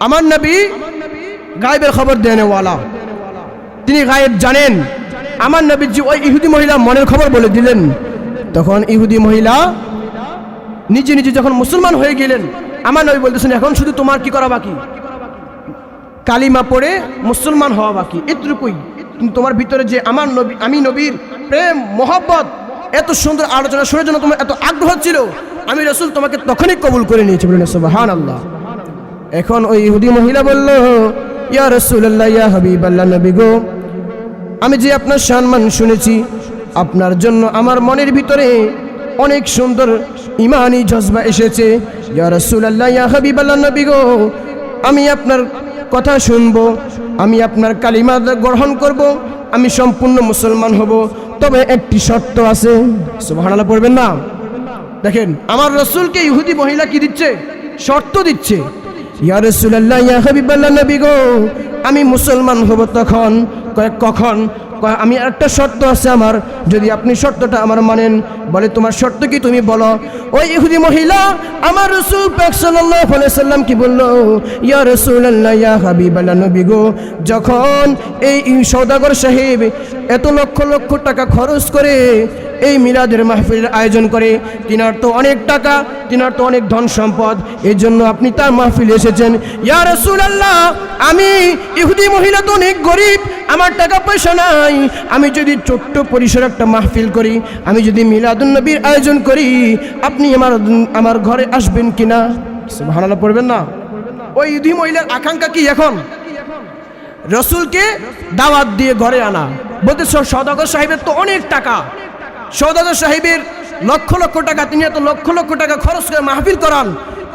আমার নবী গায়েবের খবর দেনেওয়ালা, তিনি গায়েব জানেন। আমার নবীজি ওই ইহুদি মহিলা মনের খবর বলে দিলেন। তখন ইহুদি মহিলা নিজে নিজে যখন মুসলমান হয়ে গেলেন, আমার নবী বলতেছেন এখন শুধু তোমার কি করা বাকি, কালিমা পড়ে মুসলমান হওয়া বাকি, এতটুকুই। কিন্তু তোমার ভিতরে যে আমার নবী, আমি নবীর প্রেম মহব্বত, এত সুন্দর আলোচনা শোনার জন্য তোমার এত আগ্রহ ছিল, আমি রাসূল তোমাকে তখনই কবুল করে নিয়েছি। বলেন সুবহানাল্লাহ। এখন ওই ইহুদি মহিলা বলল, ইয়া রাসূলুল্লাহ, ইয়া হাবিবাল্লাহ, নবী গো, আমি যে আপনার সম্মান শুনেছি, আপনার জন্য আমার মনের ভিতরে অনেক সুন্দর ঈমানি জজবা এসেছে। ইয়া রাসূলুল্লাহ, ইয়া হাবিবাল্লাহ, নবী গো, আমি আপনার কথা শুনবো, আমি আপনার কালিমা গ্রহণ করব, আমি সম্পূর্ণ মুসলমান হব, তবে একটি শর্ত আছে। সুবহানাল্লাহ পড়বেন না? দেখেন আমার রাসূলকে ইহুদি মহিলা কি দিচ্ছে, শর্ত দিচ্ছে। ইয়া রাসূলুল্লাহ, ইয়া হাবিবাল্লাহ, নবী গো, আমি মুসলমান হব তখন। কখন? আমি একটা শর্ত আছে আমার, যদি আপনি শর্তটা আমার মানেন। বলে তোমার শর্ত কি, তুমি বলো। ওই ইহুদি মহিলা আমার রাসূল পাক সাল্লাল্লাহু আলাইহি সাল্লাম কি বলল, ইয়া রাসূলুল্লাহ, ইয়া হাবিবাল্লাহ, নবী গো, যখন এই সওদাগর সাহেব এত লক্ষ লক্ষ টাকা খরচ করে এই মিলাদের মাহফিলের আয়োজন করে, তিনার তো অনেক টাকা, তিনার তো অনেক ধন সম্পদ, এই জন্য আপনি তার মাহফিলে এসেছেন। ইয়া রাসূলুল্লাহ, আমি ইহুদি মহিলা তো অনেক গরিব, আমার টাকা পয়সা নাই, আমি যদি ছোট্ট পরিসর একটা মাহফিল করি, আমি যদি মিলাদুন নবীর আয়োজন করি, আপনি আমার ঘরে আসবেন কিনা? সুবহানাল্লাহ পড়বেন না? ওই ইহুদি মহিলার আকাঙ্ক্ষা কি এখন? রাসূলকে দাওয়াত দিয়ে ঘরে আনা। বলতে সওদাগর সাহেবের তো অনেক টাকা, সওদাগর সাহেবের লক্ষ লক্ষ টাকা, তিনি এত লক্ষ লক্ষ টাকা খরচ করে মাহফিল করান,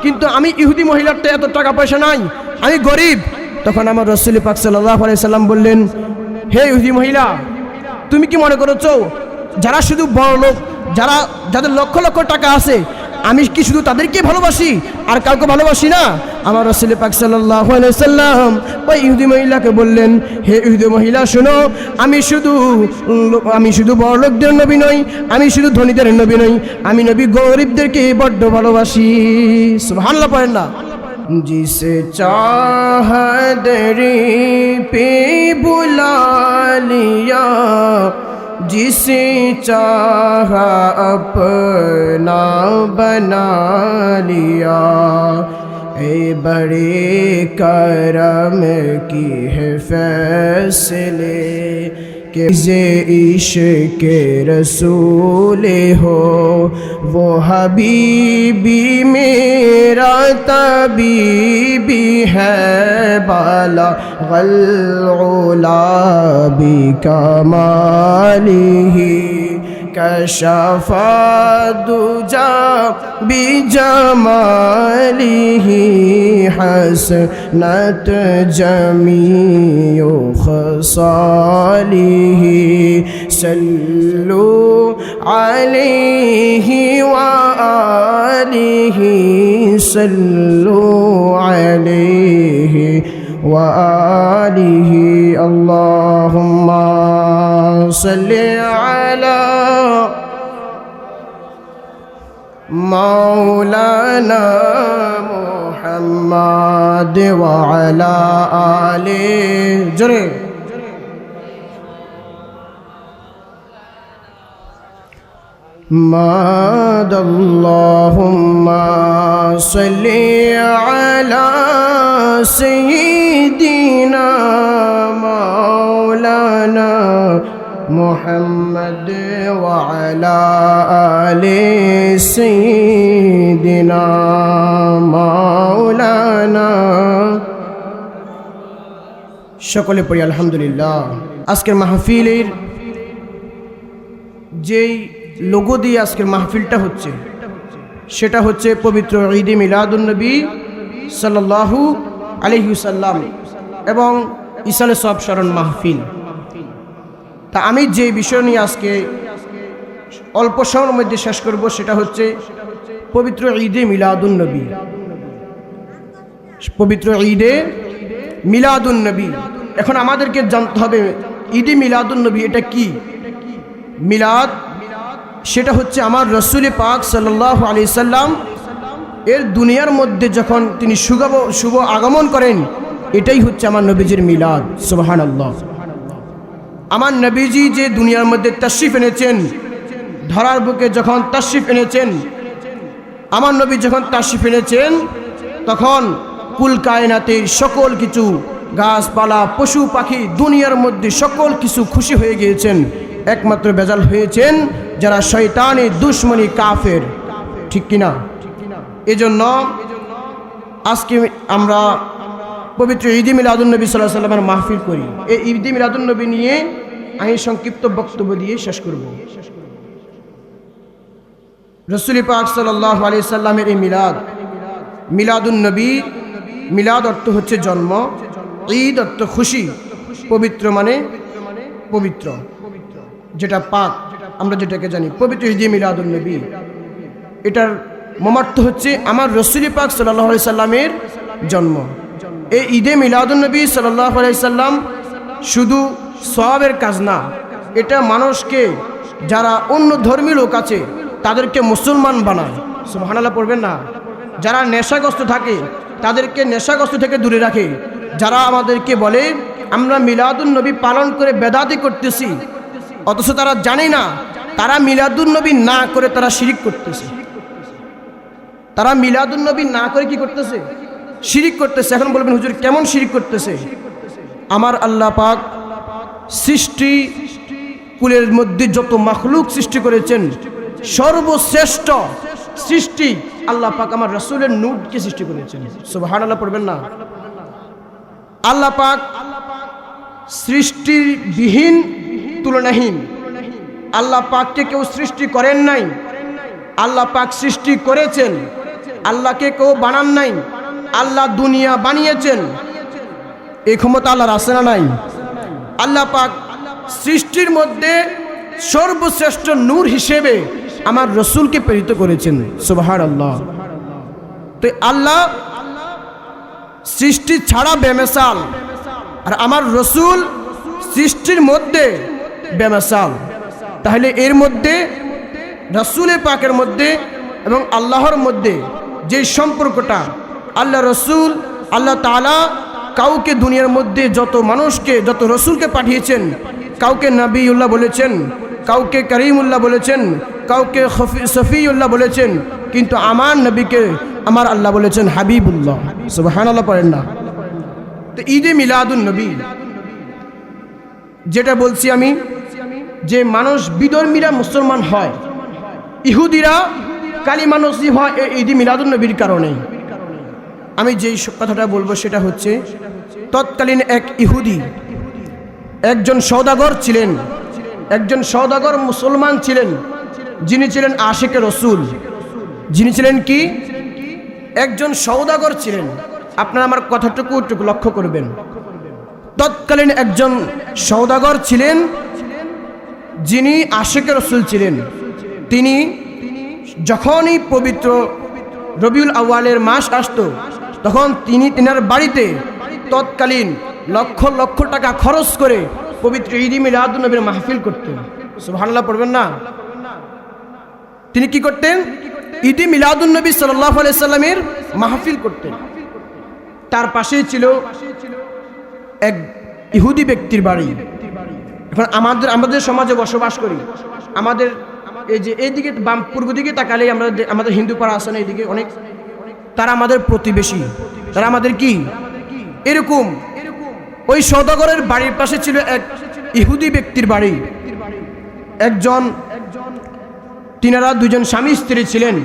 কিন্তু আমি ইহুদি মহিলারটা এত টাকা পয়সা নাই, আমি গরিব। তখন আমার রাসূল পাক সাল্লাল্লাহু আলাইহি সাল্লাম বললেন, হে ইহুদি মহিলা, তুমি কি মনে করেছো যারা শুধু বড় লোক, যাদের লক্ষ লক্ষ টাকা আছে, আমি কি শুধু তাদেরকে ভালোবাসি আর কাউকে ভালোবাসি না? আমার রাসূল পাক সাল্লাল্লাহু আলাইহি সাল্লাম ওই ইহুদি মহিলাকে বললেন, হে ইহুদি মহিলা শোনো, আমি শুধু বড় লোকদের নবী নই, আমি শুধু ধনীদের নবী নই, আমি নবী গরিবদেরকে বড্ড ভালোবাসি। সুবহানাল্লাহ পড়েন না? जिसे चाह दरी पे बुला लिया, जिसे चाह अपना बना लिया, ए बड़े करम की है फैसले कि जे इश्क़ रसूल हो, वो हबीबी मेरा तबीबी है, बाला गलउला बि कमालिही, कशफा दुजा बिजमालिही, हसनत जमीउ खसालिही, सल्लु अलैहि व आलिही, सल्लु अलैहि व आलिही, अल्लाहुम्मा सल्लि अला मौलाना मुहम्मद व अला आले जरे मादल्लाहुम्मा सल्लि अला सय्यिदिना मौलाना मुहम्मद व अला आले सय्यिदिना मौलाना। সকলে পড়ি আলহামদুলিল্লাহ। আজকের মাহফিলের যেই লোগো দিয়ে আজকের মাহফিলটা হচ্ছে, সেটা হচ্ছে পবিত্র ঈদে মিলাদুন নবী সাল্লাল্লাহু আলাইহি ওয়াসাল্লাম এবং ইসালে সব স্মরণ মাহফিল। তা আমি যে বিষয় নিয়ে আজকে অল্প সময়ের মধ্যে শেষ করব, সেটা হচ্ছে পবিত্র ঈদে মিলাদুন নবী। পবিত্র ঈদে মিলাদুন নবী। এখন আমাদেরকে জানতে হবে ঈদে মিলাদুন নবী এটা কি। মিলাদ সেটা হচ্ছে আমার রাসূল পাক সাল্লাল্লাহু আলাইহি সাল্লাম এর দুনিয়ার মধ্যে যখন তিনি শুভ আগমন করেন, এটাই হচ্ছে আমার নবীজির মিলাদ। সুবহানাল্লাহ। আমার নবীজি যে দুনিয়ার মধ্যে তাশরিফ এনেছেন, ধরার বুকে যখন তাশরিফ এনেছেন, আমার নবী যখন তাশরিফ এনেছেন, তখন কুল কায়নাতের সকল কিছু, গাছপালা, পশু পাখি, দুনিয়ার মধ্যে সকল কিছু খুশি হয়ে গিয়েছেন। একমাত্র বেজাল হয়েছেন যারা শয়তানি, দুশ্মনী, কাফের। ঠিক কিনা? এজন্য আজকে আমরা পবিত্র ঈদে মিলাদুন্নবী সাল্লাল্লাহু আলাইহি ওয়াসাল্লামের মাহফিল করি। এই ঈদে মিলাদুন্নবী নিয়ে আমি সংক্ষিপ্ত বক্তব্য দিয়ে শেষ করব। রাসূল পাক সাল্লাল্লাহু আলাইহি সাল্লামের এই মিলাদুন্নবী, মিলাদ অর্থ হচ্ছে জন্ম, ঈদ অর্থ খুশি, পবিত্র মানে পবিত্র, যেটা পাক, আমরা যেটাকে জানি পবিত্র ঈদে মিলাদুন্নবী। এটার মর্মার্থ হচ্ছে আমার রাসূল পাক সাল্লাল্লাহু আলাইহি সাল্লামের জন্ম। এই ঈদে মিলাদুন্নবী সাল্লাল্লাহু আলাইহি সাল্লাম শুধু সওয়াবের কাজ না, এটা মানুষকে, যারা অন্য ধর্মী লোক আছে তাদেরকে মুসলমান বানায়। সুবহানাল্লাহ পড়বেন না? যারা নেশাগ্রস্ত থাকে তাদেরকে নেশাগ্রস্ত থেকে দূরে রাখে। যারা আমাদেরকে বলে আমরা মিলাদুন্নবী পালন করে বেদাতি করতেছি, অথচ তারা জানে না তারা মিলাদুন্নবী না করে তারা শিরিক করতেছে। তারা মিলাদুন্নবী না করে কি করতেছে? শিরিক করতেছে। এখন বলবেন হুজুর কেমন শিরিক করতেছে? আমার আল্লাহ পাক সৃষ্টি কুলের মধ্যে যত মাখলুক সৃষ্টি করেছেন, সর্বশ্রেষ্ঠ সৃষ্টি আল্লাহ পাক আমার রাসূলের নূরকে সৃষ্টি করেছেন। সুবহানাল্লাহ পড়বেন না? আল্লাহ পাক সৃষ্টির বিহীন, তুলনাহীন। আল্লাহ পাককে কেউ সৃষ্টি করেন নাই, আল্লাহ পাক সৃষ্টি করেছেন। আল্লাহকে কেউ বানান নাই, আল্লাহ দুনিয়া বানিয়েছেন। এই ক্ষমতা আল্লাহর আছে না নাই? আল্লাহ পাক সৃষ্টির মধ্যে সর্বশ্রেষ্ঠ নূর হিসেবে আমার রসুলকে প্রেরিত করেছেন। সুবহানাল্লাহ। তো আল্লাহ সৃষ্টি ছাড়া বেমেসাল, আর আমার রসুল সৃষ্টির মধ্যে বেমেসাল। তাহলে এর মধ্যে, রসুলের পাকের মধ্যে এবং আল্লাহর মধ্যে যে সম্পর্কটা, আল্লাহ রসুল, আল্লাহ তাআলা কাউকে দুনিয়ার মধ্যে যত মানুষকে, যত রসুলকে পাঠিয়েছেন, কাউকে নবীউল্লাহ বলেছেন, কাউকে করিমুল্লাহ বলেছেন, কাউকে সফিউল্লাহ বলেছেন, কিন্তু আমার নবীকে আমার আল্লাহ বলেছেন হাবিবুল্লাহ। সুবহানাল্লাহ পড়েন না? তো ঈদে মিলাদুন্নবী যেটা বলছি আমি, যে মানুষ বিধর্মীরা মুসলমান হয়, ইহুদিরা কালিমা নসিব হয় এই ঈদে মিলাদুন্নবীর কারণে। আমি যেই কথাটা বলবো সেটা হচ্ছে, তৎকালীন এক ইহুদি, একজন সওদাগর ছিলেন, একজন সওদাগর মুসলমান ছিলেন, যিনি ছিলেন আশিকে রসুল। যিনি ছিলেন কি? একজন সওদাগর ছিলেন। আপনারা আমার কথাটুকু একটু লক্ষ্য করবেন। তৎকালীন একজন সওদাগর ছিলেন, যিনি আশিকে রসুল ছিলেন। তিনি যখনই পবিত্র রবিউল আউয়ালের মাস আসতো, তখন তিনি তিনার বাড়িতে তৎকালীন লক্ষ লক্ষ টাকা খরচ করে পবিত্র ঈদে মিলাদুন্নবীর মাহফিল করতেন। সুবহানাল্লাহ পড়বেন না? তিনি কি করতেন? ঈদে মিলাদুন্নবী সাল্লাল্লাহু আলাইহি সাল্লামের মাহফিল করতেন। তার পাশেই ছিল এক ইহুদি ব্যক্তির বাড়ি। এখন আমাদের সমাজে বসবাস করি, আমাদের এই যে এইদিকে বাম পূর্ব দিকে তাকালে আমাদের হিন্দু পাড়া আছে না, এইদিকে অনেক, তারা আমাদের প্রতিবেশী, তারা আমাদের কি এরকম। ওই সওদাগরের বাড়ির পাশে ছিল এক ইহুদি ব্যক্তির বাড়ি। তিনারা দুজন স্বামী স্ত্রী ছিলেন,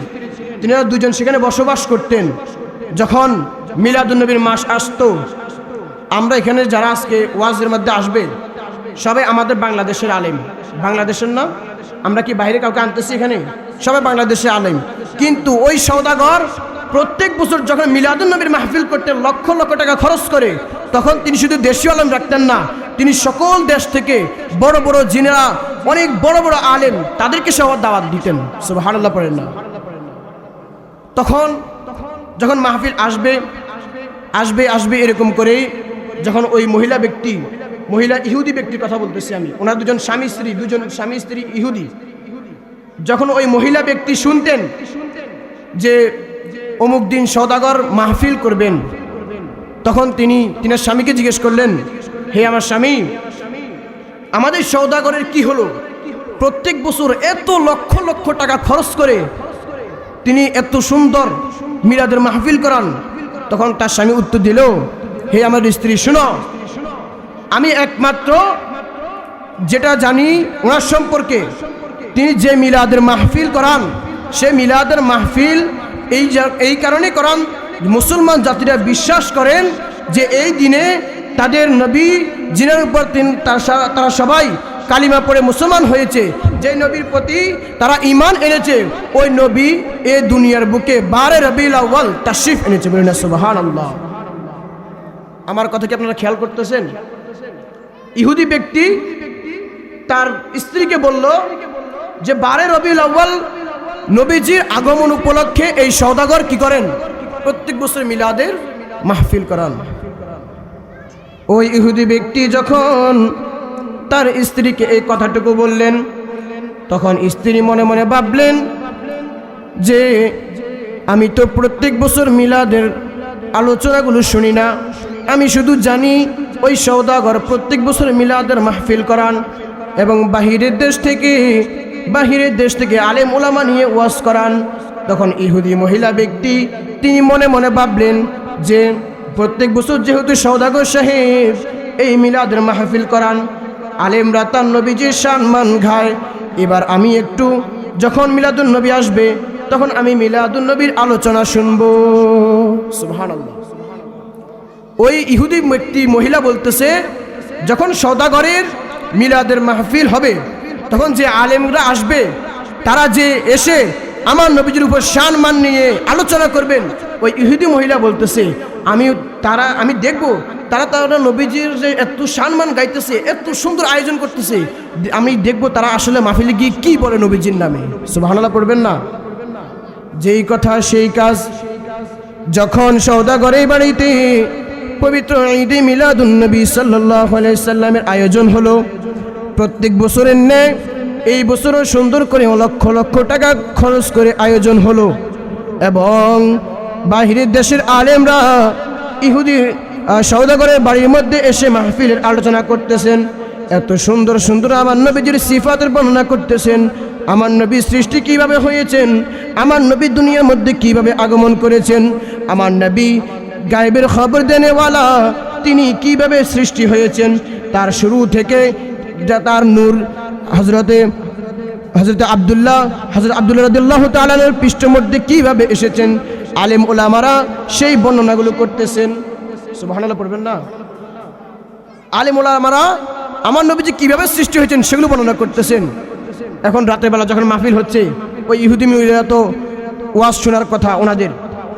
তিনারা দুজন সেখানে বসবাস করতেন। যখন মিলাদুন্নবীর মাস আসতো, আমরা এখানে যারা আজকে ওয়াজের মধ্যে আসবে সবাই আমাদের বাংলাদেশের আলেম। বাংলাদেশের না, আমরা কি বাইরে কাউকে আনতেছি? এখানে সবাই বাংলাদেশের আলেম। কিন্তু ওই সওদাগর প্রত্যেক বছর যখন মিলাদুন্নবীর মাহফিল করতেন লক্ষ লক্ষ টাকা খরচ করে, তখন তিনি শুধু দেশীয় আলেম রাখতেন না, তিনি সকল দেশ থেকে বড় বড় জিনেরা, অনেক বড় বড় আলেম, তাদেরকে সবার দাওয়াত দিতেন। সুবহানাল্লাহ পড়েন না? তখন যখন মাহফিল আসবে আসবে আসবে এরকম করে, যখন ওই মহিলা ইহুদি ব্যক্তির কথা বলতেছি আমি, ওনার দুজন স্বামী স্ত্রী ইহুদি, যখন ওই মহিলা ব্যক্তি শুনতেন যে অমুক দিন সওদাগর মাহফিল করবেন। তখন তিনি তিনার স্বামীকে জিজ্ঞেস করলেন, হে আমার স্বামী, আমাদের সওদাগরের কি হলো? প্রত্যেক বছর এত লক্ষ লক্ষ টাকা খরচ করে তিনি এত সুন্দর মিলাদের মাহফিল করান। তখন তার স্বামী উত্তর দিল, হে আমার স্ত্রী, শুনো, আমি একমাত্র যেটা জানি ওনার সম্পর্কে, তিনি যে মিলাদের মাহফিল করান, সে মিলাদের মাহফিল এই কারণে করান, মুসলমান জাতিরা বিশ্বাস করেন যে এই দিনে তাদের নবী, যিনার উপর তারা সবাই কালিমা পড়ে মুসলমান হয়েছে, যে নবীর প্রতি তারা ঈমান এনেছে, ওই নবী এই দুনিয়ার বুকে 12 রবিউল আউয়াল তাশরিফ এনেছে। বলেন সুবহানাল্লাহ। আমার কথা কি আপনারা খেয়াল করতেছেন? ইহুদি ব্যক্তি তার স্ত্রীকে বলল যে 12 রবিউল আউয়াল নবীজির আগমন উপলক্ষে এই সওদাগর কি করেন? প্রত্যেক বছর মিলাদের মাহফিল করান। ওই ইহুদি ব্যক্তি যখন তার স্ত্রীকে এই কথাটুকু বললেন, তখন স্ত্রী মনে মনে ভাবলেন যে আমি তো প্রত্যেক বছর মিলাদের আলোচনাগুলো শুনি না, আমি শুধু জানি ওই সওদাগর প্রত্যেক বছর মিলাদের মাহফিল করান এবং বাহিরের দেশ থেকে আলেম ওলামা নিয়ে ওয়াজ করান। তখন ইহুদি মহিলা ব্যক্তি তিনি মনে মনে ভাবলেন যে প্রত্যেক বছর যেহেতু সওদাগর সাহেব এই মিলাদের মাহফিল করান, আলেমরা তার নবীজির সম্মান গায়, এবার আমি একটু যখন মিলাদুন নবী আসবে তখন আমি মিলাদুন নবীর আলোচনা শুনব। সুবহানাল্লাহ। ওই ইহুদি ব্যক্তি মহিলা বলতেছে, যখন সওদাগরের মিলাদের মাহফিল হবে তখন যে আলেমরা আসবে তারা যে এসে আমার নবীজির উপর সম্মান নিয়ে আলোচনা করবেন, ওই ইহুদি মহিলা বলতেছে আমি দেখব তারা নবীজির যে এত সম্মান গাইতেছে, এত সুন্দর আয়োজন করতেছে, আমি দেখব তারা আসলে মাহফিলে গিয়ে কি বলে নবীজির নামে। সুবহানাল্লাহ পড়বেন না? যেই কথা সেই কাজ। যখন সওদাগরের বাড়িতে পবিত্র ঈদে মিলাদুন নবী সাল্লাল্লাহু আলাইহি সাল্লামের আয়োজন হলো, প্রত্যেক বছরের ন্যায় এই বছরও সুন্দর করে লক্ষ লক্ষ টাকা খরচ করে আয়োজন হলো এবং বাহিরের দেশের আলেমরা ইহুদি সওদাগরের বাড়ির মধ্যে এসে মাহফিলের আলোচনা করতেছেন, এত সুন্দর সুন্দর আমার নবীজির সিফাতের বর্ণনা করতেছেন, আমার নবী সৃষ্টি কিভাবে হয়েছেন, আমার নবী দুনিয়ার মধ্যে কিভাবে আগমন করেছেন, আমার নবী গায়েবের খবর দেনেওয়ালা, তিনি কিভাবে সৃষ্টি হয়েছেন, তার শুরু থেকে তার নূর হযরত আব্দুল্লাহ রাদিয়াল্লাহু তাআলা এর পৃষ্ঠের মধ্যে কিভাবে এসেছেন, আলেম ওলামারা সেই বর্ণনাগুলো করতেছেন। সুবহানাল্লাহ পড়বেন না? আলেম ওলামারা আমার নবীজি কিভাবে সৃষ্টি হয়েছেন সেগুলো বর্ণনা করতেছেন। এখন রাতের বেলা যখন মাহফিল হচ্ছে, ওই ইহুদি মহিলা তো ওয়াজ শোনার কথা ওনাদের,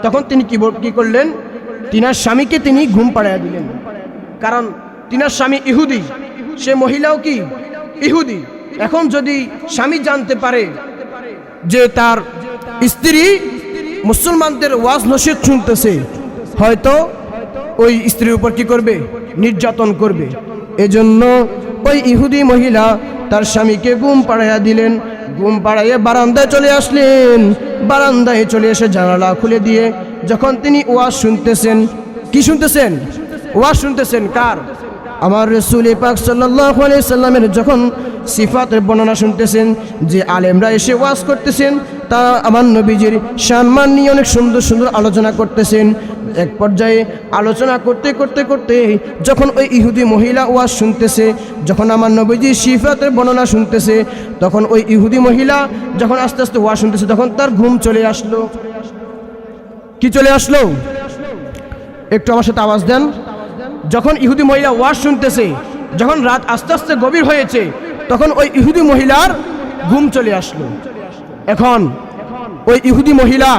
তখন তিনি কি করলেন, তিনার স্বামীকে তিনি ঘুম পাড়াইয়া দিলেন। কারণ তিনার স্বামী ইহুদি, সে মহিলাও কি ইহুদি। এখন যদি স্বামী জানতে পারে যে তার স্ত্রী মুসলমানদের ওয়াজ নসিহত শুনতেছে, হয়তো ওই স্ত্রীর উপর কি করবে, নির্যাতন করবে। এজন্য ওই ইহুদি মহিলা তার স্বামীকে ঘুম পাড়াইয়া দিলেন। ঘুম পাড়াইয়ে বারান্দায় চলে আসলেন। বারান্দায় চলে এসে জানালা খুলে দিয়ে যখন তিনি ওয়াজ শুনতেছেন, কি শুনতেছেন? ওয়াজ শুনতেছেন কার? আমার রাসূল পাক সাল্লাল্লাহু আলাইহি সাল্লামের যখন সিফাতের বর্ণনা শুনতেছেন, যে আলেমরা এসে ওয়াজ করতেছেন, তা আমার নবীজির সম্মান নিয়ে অনেক সুন্দর সুন্দর আলোচনা করতেছেন। এক পর্যায়ে আলোচনা করতে করতে করতে যখন ওই ইহুদি মহিলা ওয়াজ শুনতেছে, যখন আমার নবীজির সিফাতের বর্ণনা শুনতেছে, তখন ওই ইহুদি মহিলা যখন আস্তে আস্তে ওয়াজ শুনতেছে, তখন তার ঘুম চলে আসলো। কি চলে আসলো? একটু আমার সাথে আওয়াজ দেন। যখন ইহুদি মহিলা ওয়াজ শুনতেছে, যখন রাত আস্তে আস্তে গভীর হয়েছে, তখন ওই ইহুদি মহিলার ঘুম চলে আসলো। এখন ওই ইহুদি মহিলা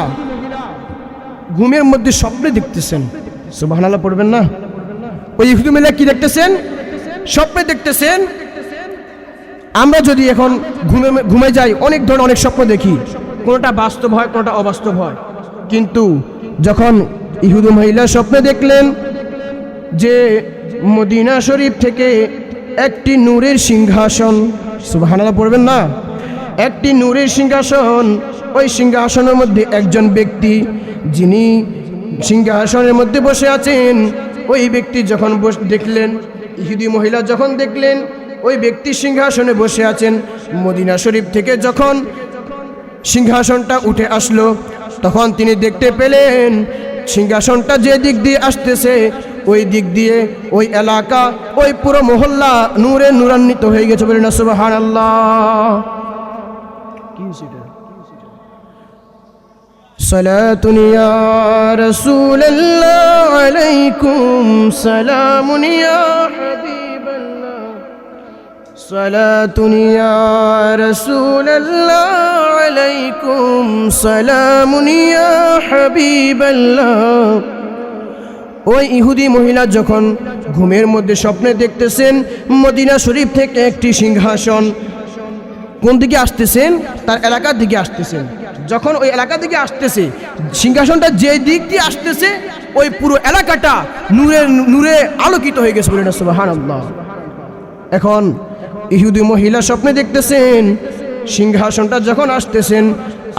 ঘুমের মধ্যে স্বপ্নে দেখতেছেন। সুবহানাল্লাহ পড়বেন না? ওই ইহুদি মহিলা কি দেখতেছেন? স্বপ্নে দেখতেছেন। আমরা যদি এখন ঘুমে যাই, অনেক ধরনের অনেক স্বপ্ন দেখি, কোনোটা বাস্তব হয়, কোনোটা অবাস্তব হয়। কিন্তু যখন ইহুদি মহিলা স্বপ্নে দেখলেন যে মদিনা শরীফ থেকে একটি নূরের সিংহাসন, সুবহানাল্লাহ পড়বেন না, একটি নূরের সিংহাসন ওই সিংহাসনের মধ্যে একজন ব্যক্তি, যিনি সিংহাসনের মধ্যে বসে আছেন, ওই ব্যক্তি যখন দেখলেন, ইহুদি মহিলা যখন দেখলেন ওই ব্যক্তি সিংহাসনে বসে আছেন, মদিনা শরীফ থেকে যখন সিংহাসনটা উঠে আসলো, তখন তিনি দেখতে পেলেন সিংহাসনটা যে দিক দিয়ে আসতেছে ওই দিক দিয়ে ওই এলাকা, ওই পুরো মহল্লা নূরে নূরান্বিত হয়ে গেছে। বলেন না সুবহানাল্লাহ। কি সেটা? সালাতুন ইয়া রাসূলুল্লাহ আলাইকুম সালামুন ইয়া হাবিবাল্লাহ, সালাতুন ইয়া রাসূলুল্লাহ আলাইকুম সালামুন ইয়া হাবিবাল্লাহ। ওই ইহুদি মহিলা যখন ঘুমের মধ্যে স্বপ্নে দেখতেছেন মদিনা শরীফ থেকে একটি সিংহাসন কোন দিকে আসতেছেন, তার এলাকার দিকে আসতেছেন। যখন ওই এলাকা দিকে আসতেছে, সিংহাসনটা যে দিক দিয়ে আসতেছে ওই পুরো এলাকাটা নূরে নূরে আলোকিত হয়ে গেছে। বলেন সুবহানাল্লাহ। এখন ইহুদি মহিলা স্বপ্নে দেখতেছেন সিংহাসনটা যখন আসতেছেন,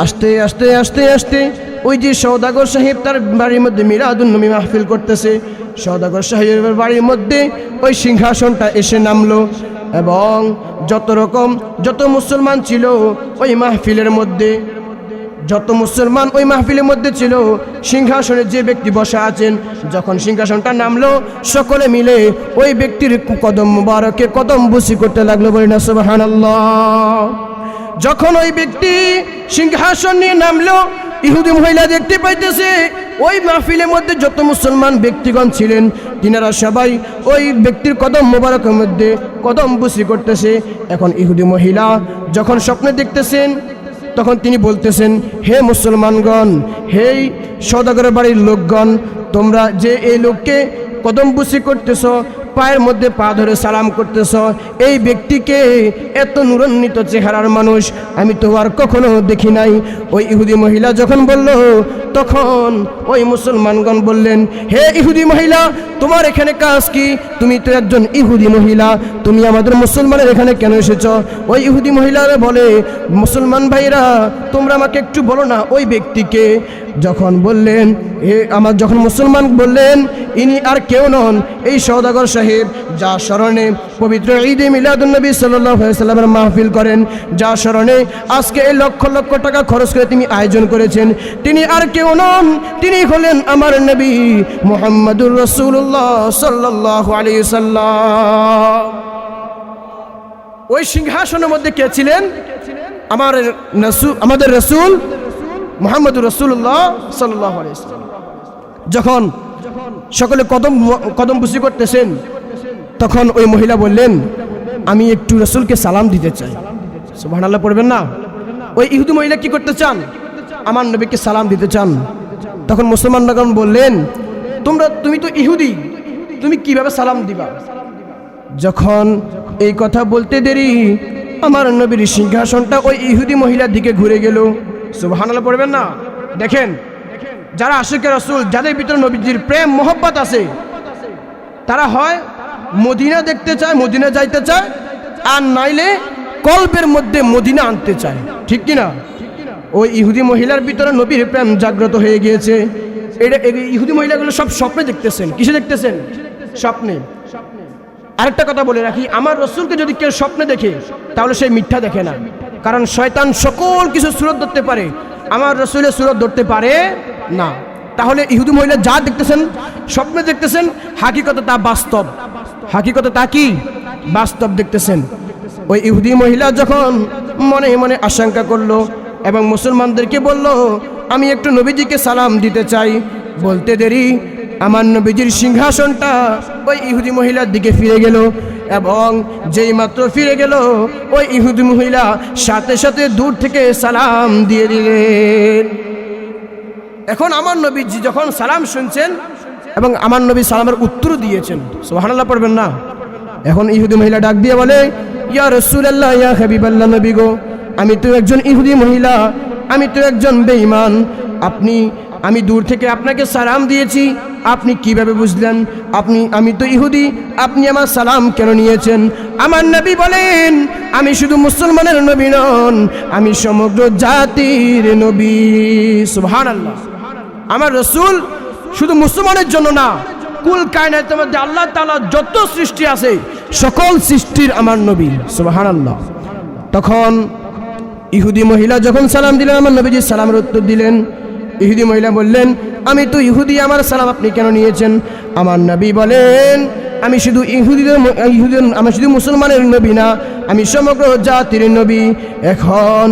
আস্তে আস্তে আস্তে আস্তে ওই যে সওদাগর সাহেব তার বাড়ির মধ্যে মিলাদুন নবী মাহফিল করতেছে, সওদাগর সাহেবের বাড়ির মধ্যে ওই সিংহাসনটা এসে নামলো এবং যত মুসলমান ছিল ওই মাহফিলের মধ্যে, যত মুসলমান ওই মাহফিলের মধ্যে ছিল, সিংহাসনে যে ব্যক্তি বসা আছেন, যখন সিংহাসনটা নামলো সকলে মিলে ওই ব্যক্তির কদম মুবারকে কদম বুসি করতে লাগলো। বলেন না সুবহানাল্লাহ। যখন ওই ব্যক্তি সিংহাসন নিয়ে নামলো, ইহুদি মহিলা দেখতে পাইতেছে ওই মাহফিলের মধ্যে যত মুসলমান ব্যক্তিগণ ছিলেন তিনারা সবাই ওই ব্যক্তির কদম মোবারকের মধ্যে কদম বুসি করতেছে। এখন ইহুদি মহিলা যখন স্বপ্নে দেখতেছেন তখন তিনি বলতেছেন, হে মুসলমানগণ, হে সওদাগরের বাড়ির লোকগণ, তোমরা যে এই লোককে কদম বুসি করতেছ, পায়ের মধ্যে পা ধরে সালাম করতেছ, এই ব্যক্তিকে এত নুরান্বিত চেহারার মানুষ আমি তো আর কখনো দেখি নাই। ওই ইহুদি মহিলা যখন বলল, তখন ওই মুসলমানগণ বললেন, হে ইহুদি মহিলা, তোমার এখানে কাজ কি? তুমি তো একজন ইহুদি মহিলা, তুমি আমাদের মুসলমানের এখানে কেন এসেছ? ওই ইহুদি মহিলারা বলে, মুসলমান ভাইরা তোমরা আমাকে একটু বলো না ওই ব্যক্তিকে। যখন বললেন যখন মুসলমান বললেন ইনি আর কেউ নন, এই সওদাগর সাহেব যা স্মরণে পবিত্র ঈদে মিলাদুন নবী সাল্লাল্লাহু আলাইহি সাল্লামের মাহফিল করেন, যা স্মরণে আজকে এই লক্ষ লক্ষ টাকা খরচ করে তিনি আয়োজন করেছেন, তিনি আর কেউ নন, তিনি হলেন আমার নবী মুহাম্মদুর রাসূলুল্লাহ সাল্লাল্লাহু আলাইহি সাল্লাম। ওই সিংহাসনের মধ্যে কে ছিলেন? আমাদের রাসূল মুহাম্মদুর রাসূলুল্লাহ সাল্লাল্লাহু আলাইহি সাল্লাম। যখন সকলে কদম বুসি করতেছেন, তখন ওই মহিলা বললেন, আমি একটু রাসূলকে সালাম দিতে চাই। সুবহানাল্লাহ পড়বেন না? ওই ইহুদি মহিলা কি করতে চান? আমার নবীকে সালাম দিতে চান। তখন মুসলমানগণ বললেন, তুমি তো ইহুদি, তুমি কিভাবে সালাম দিবা? যখন এই কথা বলতে দেরি আমার নবীর সিংহাসনটা ওই ইহুদি মহিলার দিকে ঘুরে গেল। সুবহানাল্লাহ পড়বেন না? দেখেন, যারা আশিকে রাসূল, যাদের ভিতরে নবীজির প্রেম মোহব্বত আছে, তারা হয় মদিনা দেখতে চায়, মদিনা যাইতে চায়, আর নাইলে কলবের মধ্যে মদিনা আনতে চায়। ঠিক কিনা? ওই ইহুদি মহিলার ভিতরে নবীর প্রেম জাগ্রত হয়ে গিয়েছে। ইহুদি মহিলাগুলো সব স্বপ্নে দেখতেছেন। কিসে দেখতেছেন? স্বপ্নে। আরেকটা কথা বলে রাখি, আমার রাসূলকে যদি কেউ স্বপ্নে দেখে তাহলে সে মিথ্যা দেখে না, কারণ শয়তান সকল কিছু সুরত ধরতে পারে, আমার রাসূলের সুরত ধরতে পারে না। তাহলে ইহুদি মহিলা যা দেখতেছেন, স্বপ্নে দেখতেছেন, হাকিকতে তা বাস্তব, হাকিকতে তা কি বাস্তব দেখতেছেন। ওই ইহুদি মহিলা যখন মনে মনে আশঙ্কা করলো এবং মুসলমানদেরকে বলল, আমি একটু নবীজিকে সালাম দিতে চাই, বলতে দেরি আমার নবীজির সিংহাসনটা ওই ইহুদি মহিলার দিকে ফিরে গেল এবং যেই মাত্র ফিরে গেল ওই ইহুদি মহিলা সাথে সাথে দূর থেকে সালাম দিয়ে দিলেন। এখন আমার নবীজি যখন সালাম শুনছেন এবং আমার নবী সালামের উত্তর দিয়েছেন, সুবহানাল্লাহ পড়বেন না? এখন ইহুদি মহিলা ডাক দিয়ে বলে, ইয়া রাসূলুল্লাহ, ইয়া হাবিবাল্লাহ, নবী গো, আমি তো একজন ইহুদি মহিলা, আমি তো একজন বেঈমান, আপনি আমি দূর থেকে আপনাকে সালাম দিয়েছি, আপনি কিভাবে বুঝলেন? আমি তো ইহুদি, আপনি আমার সালাম কেন নিয়েছেন? আমার নবী বলেন, আমি শুধু মুসলমানের নবী নন, আমি সমগ্র জাতির নবী। সুবহানাল্লাহ। আমার রাসূল শুধু মুসলমানের জন্য না, কুল কায়নাতের মধ্যে আল্লাহ তাআলা যত সৃষ্টি আছে সকল সৃষ্টির আমার নবী। সুবহানাল্লাহ। তখন ইহুদি মহিলা যখন সালাম দিলেন, আমার নবীজি সালামের উত্তর দিলেন। ইহুদি মহিলা বললেন, আমি তো ইহুদি, আমার সালাম আপনি কেন নিয়েছেন? আমার নবী বলেন, আমি শুধু আমি শুধু মুসলমানের নবী না, আমি সমগ্র জাতির নবী। এখন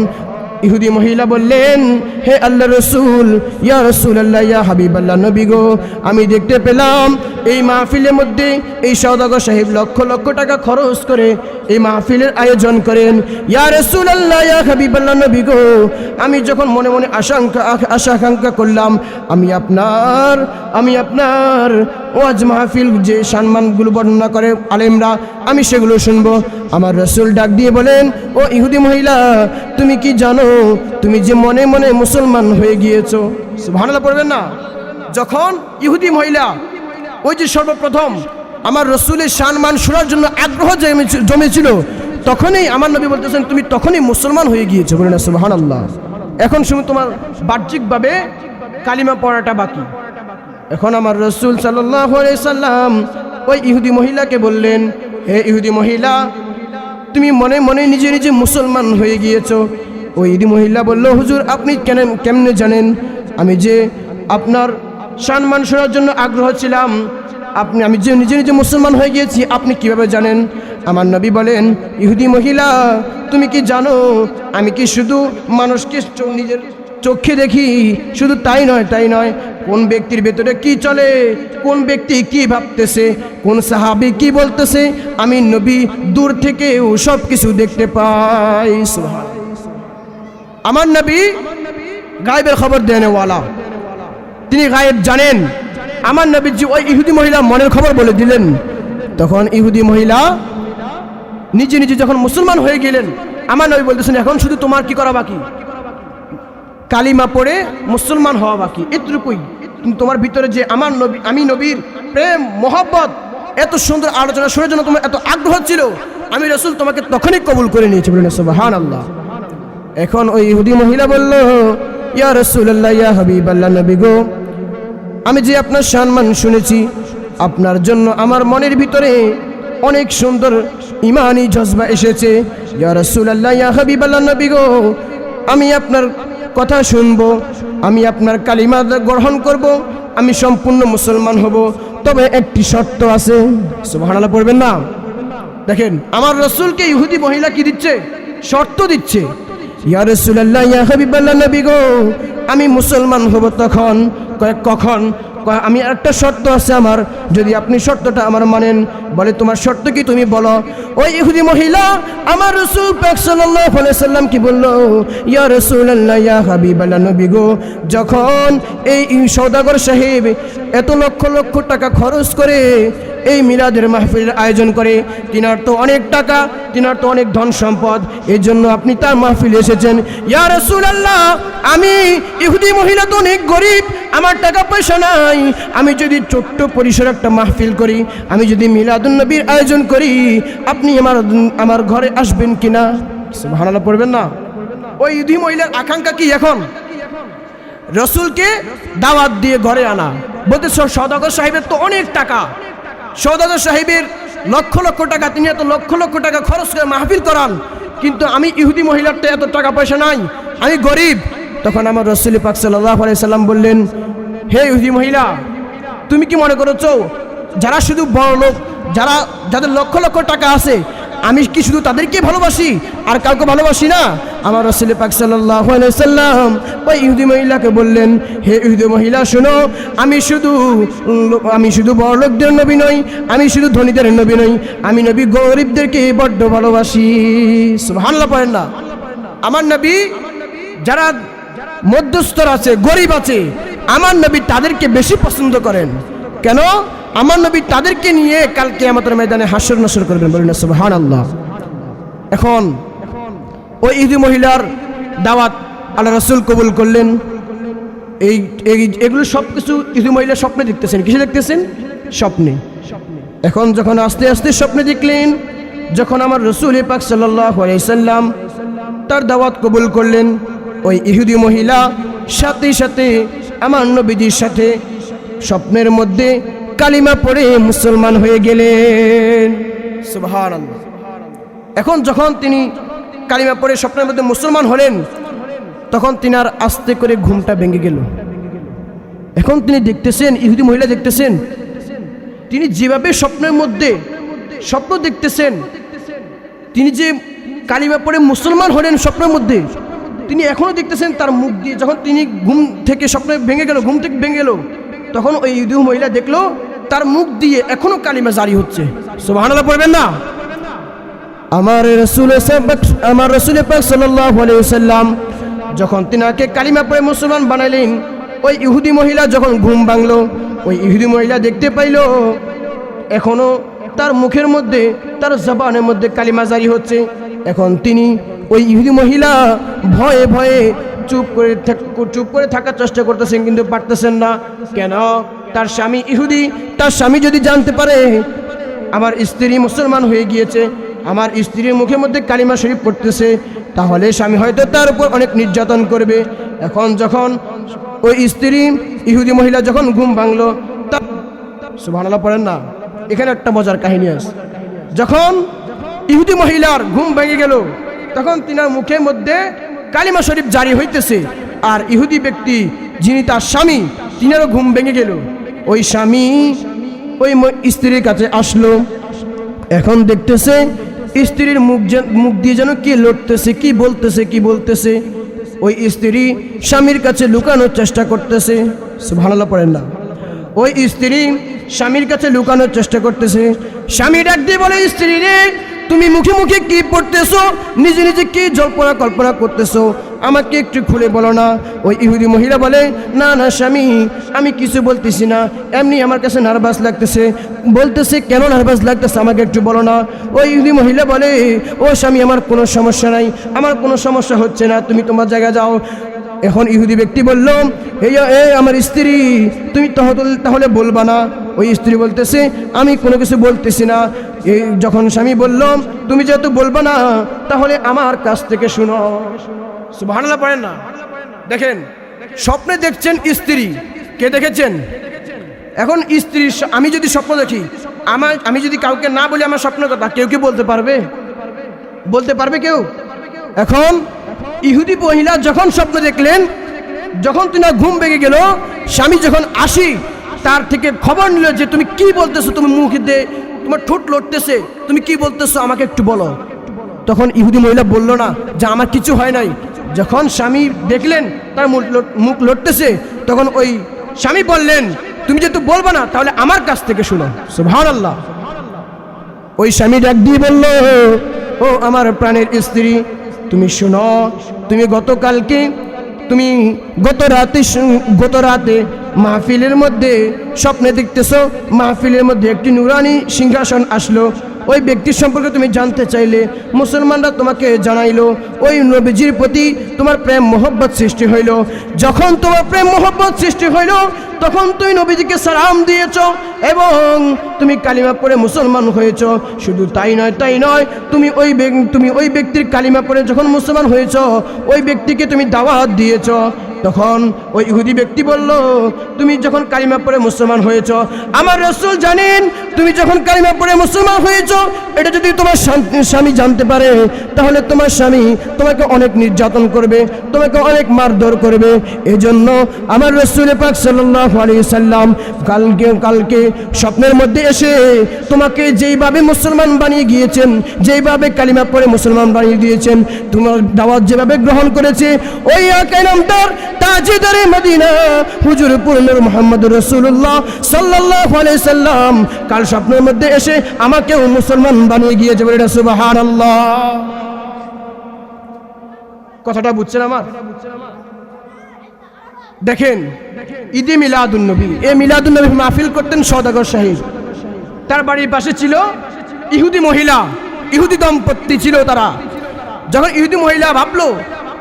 ইহুদি মহিলা বললেন, হে আল্লাহ রসুল, ইয়া রাসূলুল্লাহ, ইয়া হাবিবাল্লাহ, নবী গো, আমি দেখতে পেলাম এই মাহফিলের মধ্যে এই সওদাগর সাহেব লক্ষ লক্ষ টাকা খরচ করে এই মাহফিলের আয়োজন করেন। ইয়া রাসূলুল্লাহ, ইয়া হাবিবাল্লাহ, নবী গো, আমি যখন মনে মনে আশা আকাঙ্ক্ষা করলাম আমি আপনার ওয়াজ মাহফিল যে সম্মানগুলো বর্ণনা করে আলেমরা, আমি সেগুলো শুনবো। আমার রাসূল ডাক দিয়ে বলেন, ও ইহুদি মহিলা, তুমি কি জানো তুমি যে মনে মনে মুসলমান হয়ে গিয়েছো? সুবহানাল্লাহ পড়বেন না? যখন ইহুদি মহিলা ওই যে সর্বপ্রথম আমার রাসূলের সম্মান শোনার জন্য আগ্রহ জমেছিল, তখনই আমার নবী বলতেছেন, তুমি তখনই মুসলমান হয়ে গিয়েছো। বলেন না সুবহানাল্লাহ। এখন শুধু তোমার বাহ্যিকভাবে কালিমা পড়াটা বাকি। এখন আমার রাসূল সাল্লাল্লাহু আলাইহি সাল্লাম ওই ইহুদি মহিলাকে বললেন, হে ইহুদি মহিলা, তুমি মনে মনে নিজে নিজে মুসলমান হয়ে গিয়েছো। ওই ইহুদি মহিলা বলল, হুজুর আপনি কেমনে জানেন আমি যে আপনার সম্মান শোনার জন্য আগ্রহ ছিলাম, আমি যে নিজে নিজে মুসলমান হয়ে গিয়েছি, আপনি কিভাবে জানেন? আমার নবী বলেন, ইহুদি মহিলা, তুমি কি জানো আমি কি শুধু মানুষকে নিজের চোখে দেখি? শুধু তাই নয়, কোন ব্যক্তির ভেতরে কি চলে, কোন ব্যক্তি কি ভাবতেছে, কোন সাহাবী কি বলতেছে, আমি নবী দূর থেকেও সব কিছু দেখতে পাই। আমার নবী গায়েবের খবর দেনেওয়ালা, তিনি গায়েব জানেন। আমার নবীজি ওই ইহুদি মহিলা মনের খবর বলে দিলেন। তখন ইহুদি মহিলা নিজে নিজে যখন মুসলমান হয়ে গেলেন, আমার নবী বলতেছেন, এখন শুধু তোমার কি করা বাকি? কালিমা পড়ে মুসলমান হওয়া বাকি, এতটুকুই। তোমার ভিতরে যে আমি নবীর প্রেম মহব্বত, এত সুন্দর আলোচনা শোনার জন্য তোমার এত আগ্রহ ছিল, আমি রাসূল তোমাকে তখনই কবুল করে নিয়েছি। বলেন সুবহানাল্লাহ। এখন ওই ইহুদি মহিলা বলল, ইয়া রাসূলুল্লাহ, ইয়া হাবিবাল্লাহ, নবী গো, আমি যে আপনার সম্মান শুনেছি, আপনার জন্য আমার মনের ভিতরে অনেক সুন্দর ঈমানি জজবা এসেছে। ইয়া রাসূলুল্লাহ, ইয়া হাবিবাল্লাহ, নবী গো, আমি আপনার কথা শুনবো, আমি আপনার কালিমা গ্রহণ করব, আমি সম্পূর্ণ মুসলমান হব, তবে একটি শর্ত আছে। সুবহানাল্লাহ পড়বেন না? দেখেন আমার রাসূলকে ইহুদি মহিলা কি দিচ্ছে? শর্ত দিচ্ছে। ইয়া রাসূলুল্লাহ, ইয়া হাবিবাল্লাহ, নবী গো, আমি মুসলমান হব তখন। কখন? আমি একটা শর্ত আছে আমার, যদি আপনি শর্তটা আমার মানেন। বলে, তোমার শর্ত কি তুমি বলো। ওই ইহুদি মহিলা আমার রাসূল পাক সাল্লাল্লাহু আলাইহি সাল্লাম কি বলল, ইয়া রাসূলুল্লাহ, ইয়া হাবিবাল্লাহ, নবী গো, যখন এই সওদাগর সাহেব এত লক্ষ লক্ষ টাকা খরচ করে এই মিলাদের মাহফিলের আয়োজন করে, তিনার তো অনেক টাকা, তিনার তো অনেক ধন সম্পদ, এই জন্য আপনি তার মাহফিলে এসেছেন। ইয়া রাসূলুল্লাহ, আমি ইহুদি মহিলা তো অনেক গরিব, আমার টাকা পয়সা নাই, আমি যদি ছোট্ট পরিসর একটা মাহফিল করি, আমি যদি মিলাদুন নবীর আয়োজন করি, আপনি আমার ঘরে আসবেন কিনা? সুবহানাল্লাহ পড়বেন না? ওই ইহুদি মহিলার আকাঙ্ক্ষা কি? এখন রাসূলকে দাওয়াত দিয়ে ঘরে আনা। বলতে সওদাগর সাহেবের তো অনেক টাকা, সওদাগর সাহেবের লক্ষ লক্ষ টাকা, তিনি এত লক্ষ লক্ষ টাকা খরচ করে মাহফিল করান, কিন্তু আমি ইহুদি মহিলার তো এত টাকা পয়সা নাই, আমি গরিব। তখন আমার রাসূল পাক সাল্লাল্লাহু আলাইহি সাল্লাম বললেন, হে ইহুদি মহিলা, তুমি কি মনে করছো যারা শুধু বড় লোক, যাদের লক্ষ লক্ষ টাকা আছে, আমি কি শুধু তাদেরকে ভালোবাসি আর কাউকে ভালোবাসি না? আমার রাসূল পাক সাল্লাল্লাহু আলাইহি সাল্লাম ওই ইহুদি মহিলাকে বললেন, হে ইহুদি মহিলা শোনো, আমি শুধু বড় লোকদের নবী নই, আমি শুধু ধনীদের নবী নই, আমি নবী গরিবদেরকে বড্ড ভালোবাসি। সুবহানাল্লাহ পড়েন না? আমার নবী যারা মধ্যস্তর আছে, গরিব আছে, আমার নবী তাদেরকে বেশি পছন্দ করেন। কেন? আমার নবী তাদেরকে নিয়ে কাল কিয়ামতের ময়দানে হাসর নাসর করবেন। বলেন সুবহানাল্লাহ। এখন ওই ইহুদি মহিলার দাওয়াত আল্লাহ রাসূল কবুল করলেন। এগুলো সব কিছু ইহুদি মহিলা স্বপ্নে দেখতেছেন। কিসে দেখতেছেন? স্বপ্নে। এখন যখন আস্তে আস্তে স্বপ্নে দেখলেন, যখন আমার রাসূল পাক সাল্লাল্লাহু আলাইহি সাল্লাম তার দাওয়াত কবুল করলেন, ওই ইহুদি মহিলা সাথে সাথে আমার নবীজির সাথে স্বপ্নের মধ্যে কালিমা পড়ে মুসলমান হয়ে গেলেন। সুবহানাল্লাহ। এখন যখন তিনি কালিমা পড়ে স্বপ্নের মধ্যে মুসলমান হলেন, তখন তিনার আস্তে করে ঘুমটা ভেঙে গেল। এখন তিনি দেখতেছেন, ইহুদি মহিলা দেখতেছেন, তিনি যেভাবে স্বপ্নের মধ্যে স্বপ্ন দেখতেছেন, তিনি যে কালিমা পড়ে মুসলমান হলেন স্বপ্নের মধ্যে, তিনি এখনো দেখতেছেন তার মুখ দিয়ে। যখন তিনি ঘুম থেকে স্বপ্নে ভেঙে গেল, ঘুম থেকে ভেঙে গেল, তখন ওই ইহুদি মহিলা দেখলো তার মুখ দিয়ে এখনো কালিমা জারি হচ্ছে। সুবহানাল্লাহ পড়বেন না? আমার রাসূল পাক সাল্লাল্লাহু আলাইহি ওয়াসাল্লাম যখন তিনাকে কালিমা পড়ে মুসলমান বানাইলেন, ওই ইহুদি মহিলা যখন ঘুম ভাঙলো, ওই ইহুদি মহিলা দেখতে পাইল এখনো তার মুখের মধ্যে, তার জবানের মধ্যে কালিমা জারি হচ্ছে। এখন তিনি, ওই ইহুদি মহিলা ভয়ে ভয়ে চুপ করে থাকার চেষ্টা করতেছেন, কিন্তু পারতেছেন না। কেন? তার স্বামী ইহুদি, তার স্বামী যদি জানতে পারে আমার স্ত্রী মুসলমান হয়ে গিয়েছে, আমার স্ত্রীর মুখের মধ্যে কালিমা শরীফ পড়তেছে, তাহলে স্বামী হয়তো তার উপর অনেক নির্যাতন করবে। এখন যখন ওই স্ত্রী ইহুদি মহিলা যখন ঘুম ভাঙলো, সুবহানাল্লাহ পড়েন না? এখানে একটা মজার কাহিনী আছে। যখন ইহুদি মহিলার ঘুম ভেঙে গেল, তখন তিনার মুখের মধ্যে কালিমা শরীফ জারি হইতেছে, আর ইহুদি ব্যক্তি যিনি তার স্বামী, তিনারও ঘুম ভেঙে গেল। ওই স্বামী ওই স্ত্রীর কাছে আসলো, এখন দেখতেছে স্ত্রীর মুখ দিয়ে যেন কি লড়তেছে, কি বলতেছে। ওই স্ত্রী স্বামীর কাছে লুকানোর চেষ্টা করতেছে। সুবহানাল্লাহ পড়েন না? ওই স্ত্রী স্বামীর কাছে লুকানোর চেষ্টা করতেছে। স্বামী ডাক দিয়ে বলে, স্ত্রী রে, তুমি মুখে মুখে কি পড়তেছো, নিজে নিজে কি কল্পনা করতেছো, আমাকে একটু খুলে বলো না। ওই ইহুদি মহিলা বলে, না না স্বামী, আমি কিছু বলতেছি না, এমনি আমার কাছে নার্ভাস লাগতেছে। বলতেছে, কেন নার্ভাস লাগতেছে, আমাকে একটু বলো না। ওই ইহুদি মহিলা বলে, ও স্বামী, আমার কোনো সমস্যা নাই, আমার কোনো সমস্যা হচ্ছে না, তুমি তোমার জায়গায় যাও। এখন ইহুদি ব্যক্তি বলল, এই আমার স্ত্রী, তুমি তাহলে বলবা না? ওই স্ত্রী বলতেছে, আমি কোনো কিছু বলতেছি না। এই যখন স্বামী বলল, তুমি যেহেতু বলবা না, তাহলে আমার কাছ থেকে শুনো। সুবহানাল্লাহ পড়েন না? দেখেন, স্বপ্নে দেখছেন স্ত্রী, কে দেখেছেন? এখন স্ত্রী, আমি যদি স্বপ্ন দেখি, আমি যদি কাউকে না বলি আমার স্বপ্নের কথা, কেউ কি বলতে পারবে কেউ? এখন ইহুদি মহিলা যখন স্বপ্ন দেখলেন, যখন তিনি ঘুম ভেঙে গেল, স্বামী যখন আসি তার থেকে খবর নিল যে তুমি কি বলতেছো, তুমি মুখ দিয়ে তোমার ঠোঁট লড়তেছে, তুমি কি বলতেছো, আমাকে একটু বলো। তখন ইহুদি মহিলা বলল না যে আমার কিছু হয় নাই। যখন স্বামী দেখলেন তার মুখ লড়তেছে, তখন ওই স্বামী বললেন, তুমি যেহেতু বলবা না, তাহলে আমার কাছ থেকে শুনো। সুবহানাল্লাহ। ওই স্বামী ডাক দিয়ে বলল, ও আমার প্রাণের স্ত্রী, তুমি শুনো, তুমি গত রাতে মাহফিলের মধ্যে স্বপ্নে দেখতেছো, মাহফিলের মধ্যে একটি নুরানি সিংহাসন আসলো। ওই ব্যক্তির সম্পর্কে তুমি জানতে চাইলে, মুসলমানরা তোমাকে জানাইলো, ওই নবীজির প্রতি তোমার প্রেম মোহব্বত সৃষ্টি হইল। যখন তোমার প্রেম মোহব্বত সৃষ্টি হইল, তখন তুমি নবীজিকে সালাম দিয়েছ এবং তুমি কালিমা পড়ে মুসলমান হয়েছ। শুধু তাই নয়, তুমি ওই ব্যক্তির কালিমা পড়ে যখন মুসলমান হয়েছ, ওই ব্যক্তিকে তুমি দাওয়াত দিয়েছ। তখন ওই ইহুদি ব্যক্তি বলল, তুমি যখন কালিমা পড়ে মুসলমান হয়েছ, আমার রাসূল জানেন তুমি যখন কালিমা পড়ে মুসলমান হয়েছ, এটা যদি তোমার স্বামী জানতে পারে, তাহলে তোমার স্বামী তোমাকে অনেক নির্যাতন করবে, তোমাকে অনেক মারধর করবে। এজন্য আমার রাসূল পাক সাল্লাল্লাহু আলাইহি সাল্লাম কালকে স্বপ্নের মধ্যে এসে তোমাকে যেইভাবে মুসলমান বানিয়ে গিয়েছেন, যেইভাবে কালিমা পড়ে মুসলমান বানিয়ে দিয়েছেন, তোমার দাওয়াত যেভাবে গ্রহণ করেছে, ওই আকা নামদার তাজদারে মদিনা হুজুর নূর মুহাম্মদুর রাসূলুল্লাহ সাল্লাল্লাহু আলাইহি সাল্লাম কাল স্বপ্নের মধ্যে এসে আমাকেও মুসলমান বানিয়ে গিয়েছে। বলে সুবহানাল্লাহ। কথাটা বুঝছেন আমার? দেখেন, ঈদে মিলাদুন নবী, এই মিলাদুন নবী মাহফিল করতেন সওদাগর সাহেব। তার বাড়ির পাশে ছিল ইহুদি মহিলা, ইহুদি দম্পতি ছিল তারা। যখন ইহুদি মহিলা ভাবলো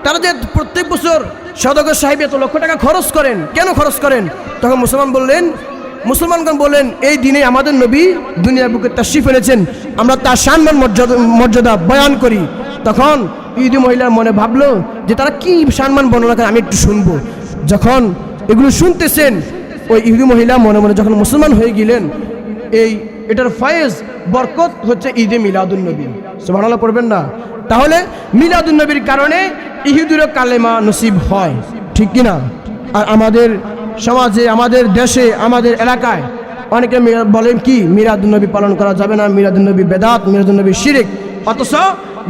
তারা যে প্রত্যেক বছর সওদাগর সাহেব এত লক্ষ টাকা খরচ করেন, কেন খরচ করেন? তখন মুসলমানগণ বললেন, এই দিনে আমাদের নবী দুনিয়ার বুকে তাশরিফ এনেছেন, আমরা তার সম্মান মর্যাদা বয়ান করি। তখন ইহুদি মহিলার মনে ভাবলো যে তারা কি সম্মান বর্ণনা করে, আমি একটু শুনবো। যখন এগুলো শুনতেছেন, ওই ইহুদি মহিলা মনে মনে যখন মুসলমান হয়ে গেলেন, এটার ফয়েজ বরকত হচ্ছে ঈদে মিলাদুন্নবী। সুবহানাল্লাহ পড়বেন না? তাহলে মিলাদুন্নবীর কারণে ইহুদিরও কালেমা নসিব হয়, ঠিক কিনা? আর আমাদের সমাজে, আমাদের দেশে, আমাদের এলাকায় অনেকে বলেন কি মিলাদুন্নবী পালন করা যাবে না, মিলাদুন্নবী বেদাত, মিলাদুন্নবী শিরক। অথচ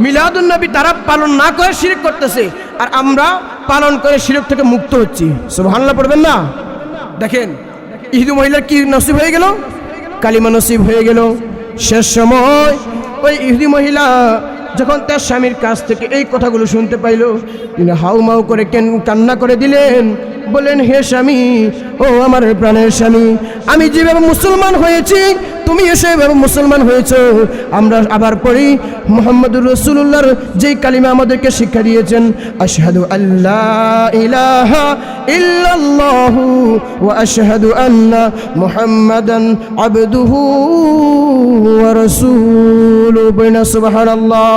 মিলাদুন্নবী তারা পালন না করে শিরক করতেছে, আর আমরা পালন করে শিরক থেকে মুক্ত হচ্ছি। সুবহানাল্লাহ পড়বেন না? দেখেন ইহুদি মহিলার কি নসিব হয়ে গেল? কালিমা নসিব হয়ে গেল। শেষ সময় ওই ইহুদি মহিলা যখন তার স্বামীর কাছ থেকে এই কথাগুলো শুনতে পাইল, তিনি হাউমাউ করে কান্না করে দিলেন, বলেন, হে স্বামী, ও আমার প্রাণের স্বামী, আমি যেভাবে মুসলমান হয়েছি তুমি এসে এভাবে মুসলমান হয়েছো। আমরা আবার পড়ি মুহাম্মদুর রাসূলুল্লাহর যেই কালিমা আমাদেরকে শিক্ষা দিয়েছেন, আশহাদু আল্লা ইলাহা ইল্লাল্লাহু ওয়া আশহাদু আন্না মুহাম্মাদান আবদুহু ওয়া রাসূলুহু। বৈনা সুবহানাল্লাহ।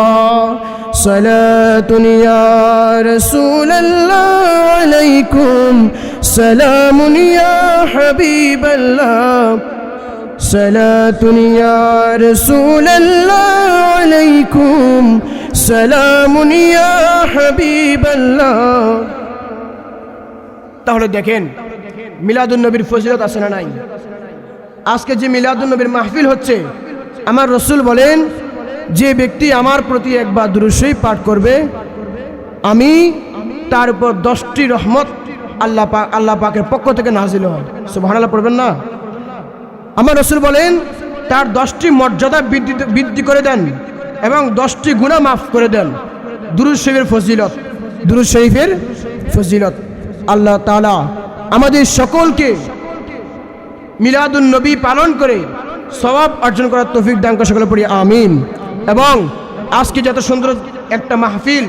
সালাতুন ইয়া রাসূলাল্লাহ আলাইকুম, সালামুন ইয়া হাবিবাল্লাহ, সালাতুন ইয়া রাসূলাল্লাহ আলাইকুম, সালামুন ইয়া হাবিবাল্লাহ। তাহলে দেখেন মিলাদুন্নবীর ফজিলত আছে না নাই? আজকে যে মিলাদুন্নবীর মাহফিল হচ্ছে, আমার রাসূল বলেন, যে ব্যক্তি আমার প্রতি একবার দুরূদ শরীফ পাঠ করবে, আমি তার উপর 10টি রহমত আল্লাহ পাকের পক্ষ থেকে নাজিল হয়। সুবহানাল্লাহ পড়বেন না? আমার রাসূল বলেন, তার 10টি মর্যাদা বৃদ্ধি করে দেন এবং 10টি গুনাহ মাফ করে দেন। দুরূদ শরীফের ফজিলত, দুরূদ শরীফের ফজিলত। আল্লাহ তাআলা আমাদের সকলকে মিলাদুন্নবী পালন করে সওয়াব অর্জন করার তৌফিক দান করে, সকলে পড়ি আমিন। এবং আজকে যত সুন্দর একটা মাহফিল,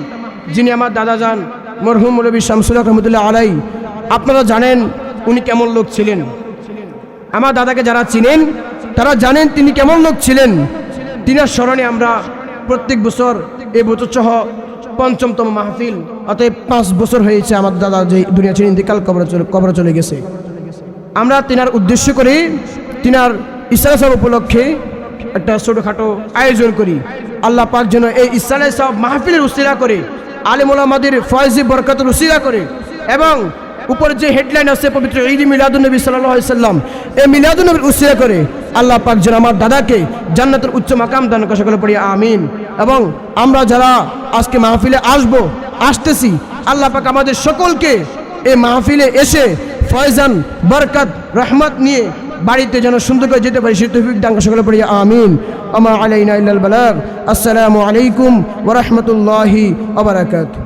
যিনি আমার দাদা যান মরহুম মৌলভী শামসুল হক রহমতুল্লাহ আলাই, আপনারা জানেন উনি কেমন লোক ছিলেন। আমার দাদাকে যারা চিনেন তারা জানেন তিনি কেমন লোক ছিলেন। তিনার স্মরণে আমরা প্রত্যেক বছর, এই বছর সহ ৫ম মাহফিল, অতএব 5 বছর হয়েছে আমার দাদা যে দুনিয়া ছেড়ে ইন্তেকাল কবরে চলে গেছে। আমরা তিনার উদ্দেশ্য করে, তিনার ইসরা সাহেব উপলক্ষে একটা ছোটোখাটো আয়োজন করি। আল্লাহ পাক যেন এই ইসরা সাহেব মাহফিলের উসিলা করে, আলেম ওলামাদের ফয়েজি বরকতের উসিলা করে, এবং উপরে যে হেডলাইন আছে পবিত্র ঈদ মিলাদুন্নবী সাল্লাল্লাহু আলাইহি সাল্লাম, এই মিলাদুন্নবীর উসিলা করে আল্লাহ পাক যেন আমার দাদাকে জান্নাতের উচ্চ মাকাম দান করে, সকলে পড়ি আমিন। এবং আমরা যারা আজকে মাহফিলে আসতেছি, আল্লাহ পাক আমাদের সকলকে এই মাহফিলে এসে ফয়জান, বরকত, রহমত নিয়ে বাড়িতে যেন সুন্দর করে যেতে পারি, সেই তৌফিক দান করে, সকলে পড়ি আমিন। আমা আলাইনা ইল্লাল বালাগ। আসসালামু আলাইকুম ওয়া রাহমাতুল্লাহি ওয়া বারাকাতুহু।